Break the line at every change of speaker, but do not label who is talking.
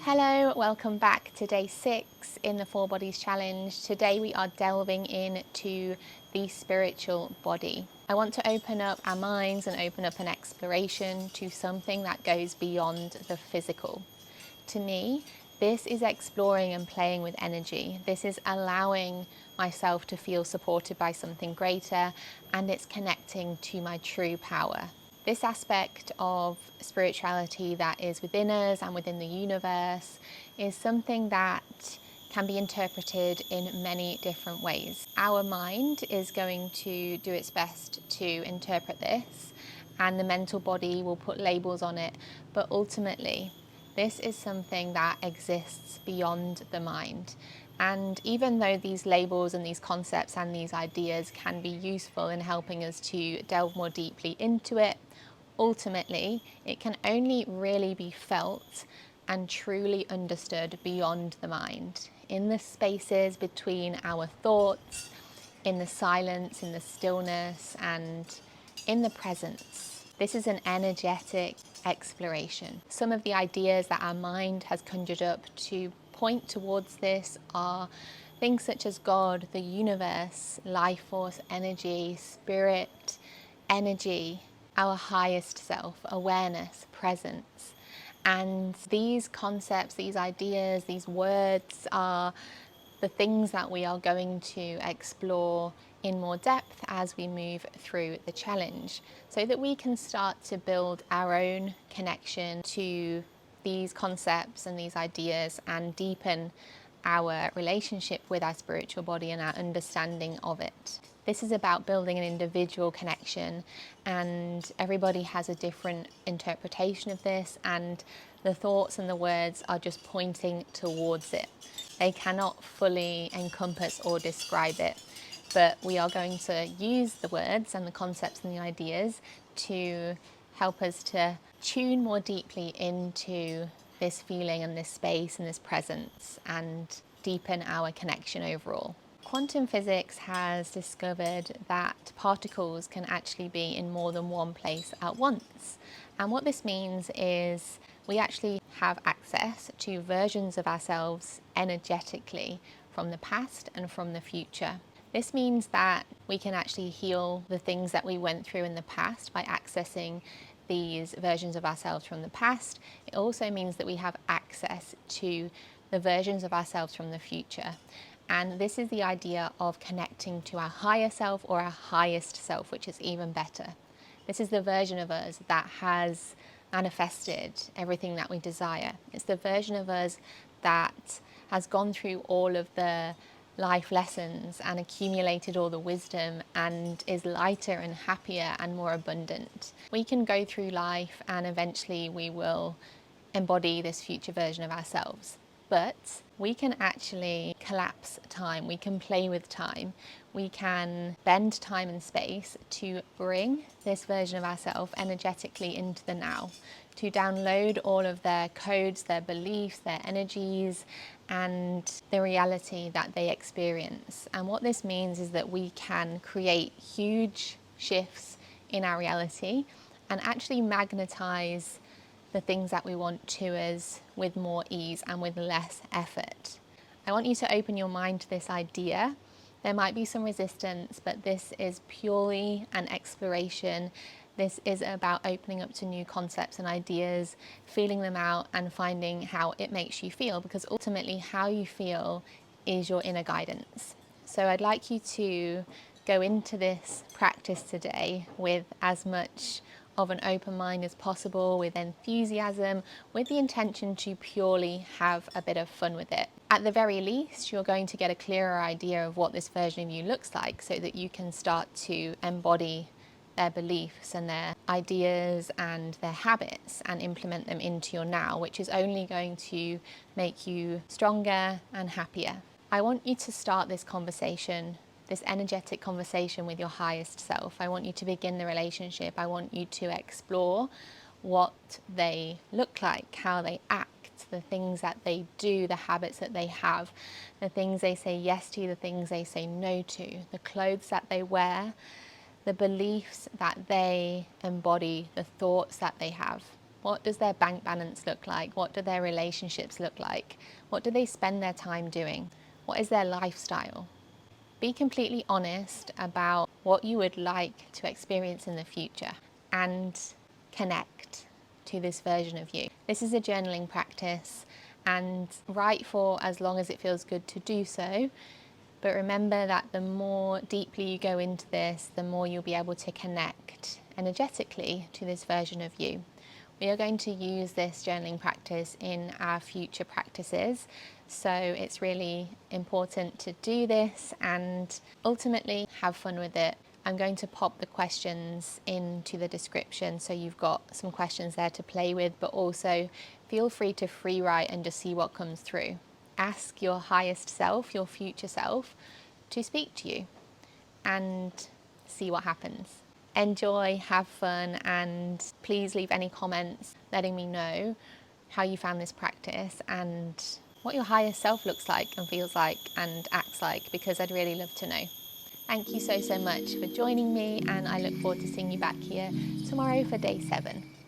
Hello, welcome back to day 6 in the 4 Bodies Challenge. Today we are delving into the spiritual body. I want to open up our minds and open up an exploration to something that goes beyond the physical. To me, this is exploring and playing with energy. This is allowing myself to feel supported by something greater, and it's connecting to my true power. This aspect of spirituality that is within us and within the universe is something that can be interpreted in many different ways. Our mind is going to do its best to interpret this, and the mental body will put labels on it, but ultimately this is something that exists beyond the mind. And even though these labels and these concepts and these ideas can be useful in helping us to delve more deeply into it, ultimately it can only really be felt and truly understood beyond the mind, in the spaces between our thoughts, in the silence, in the stillness, and in the presence. This is an energetic exploration. Some of the ideas that our mind has conjured up to point towards this are things such as God, the universe, life force, energy, spirit, energy, our highest self, awareness, presence. And these concepts, these ideas, these words are the things that we are going to explore in more depth as we move through the challenge, so that we can start to build our own connection to these concepts and these ideas and deepen our relationship with our spiritual body and our understanding of it. This is about building an individual connection, and everybody has a different interpretation of this, and the thoughts and the words are just pointing towards it. They cannot fully encompass or describe it, but we are going to use the words and the concepts and the ideas to help us to tune more deeply into this feeling and this space and this presence and deepen our connection overall. Quantum physics has discovered that particles can actually be in more than one place at once. And what this means is we actually have access to versions of ourselves energetically from the past and from the future. This means that we can actually heal the things that we went through in the past by accessing these versions of ourselves from the past. It also means that we have access to the versions of ourselves from the future. And this is the idea of connecting to our higher self or our highest self, which is even better. This is the version of us that has manifested everything that we desire. It's the version of us that has gone through all of the life lessons and accumulated all the wisdom and is lighter and happier and more abundant. We can go through life and eventually we will embody this future version of ourselves. But we can actually collapse time, we can play with time, we can bend time and space to bring this version of ourselves energetically into the now, to download all of their codes, their beliefs, their energies, and the reality that they experience. And what this means is that we can create huge shifts in our reality and actually magnetize the things that we want to us with more ease and with less effort. I want you to open your mind to this idea. There might be some resistance, but this is purely an exploration. This is about opening up to new concepts and ideas, feeling them out and finding how it makes you feel, because ultimately how you feel is your inner guidance. So I'd like you to go into this practice today with as much of an open mind as possible, with enthusiasm, with the intention to purely have a bit of fun with it. At the very least, you're going to get a clearer idea of what this version of you looks like, so that you can start to embody their beliefs and their ideas and their habits and implement them into your now, which is only going to make you stronger and happier. I want you to start this conversation, this energetic conversation with your highest self. I want you to begin the relationship. I want you to explore what they look like, how they act, the things that they do, the habits that they have, the things they say yes to, the things they say no to, the clothes that they wear, the beliefs that they embody, the thoughts that they have. What does their bank balance look like? What do their relationships look like? What do they spend their time doing? What is their lifestyle? Be completely honest about what you would like to experience in the future and connect to this version of you. This is a journaling practice, and write for as long as it feels good to do so. But remember that the more deeply you go into this, the more you'll be able to connect energetically to this version of you. We are going to use this journaling practice in our future practices, so it's really important to do this and ultimately have fun with it. I'm going to pop the questions into the description so you've got some questions there to play with, but also feel free to free write and just see what comes through. Ask your highest self, your future self, to speak to you and see what happens. Enjoy, have fun, and please leave any comments letting me know how you found this practice and what your higher self looks like and feels like and acts like, because I'd really love to know. Thank you so much for joining me, and I look forward to seeing you back here tomorrow for day 7.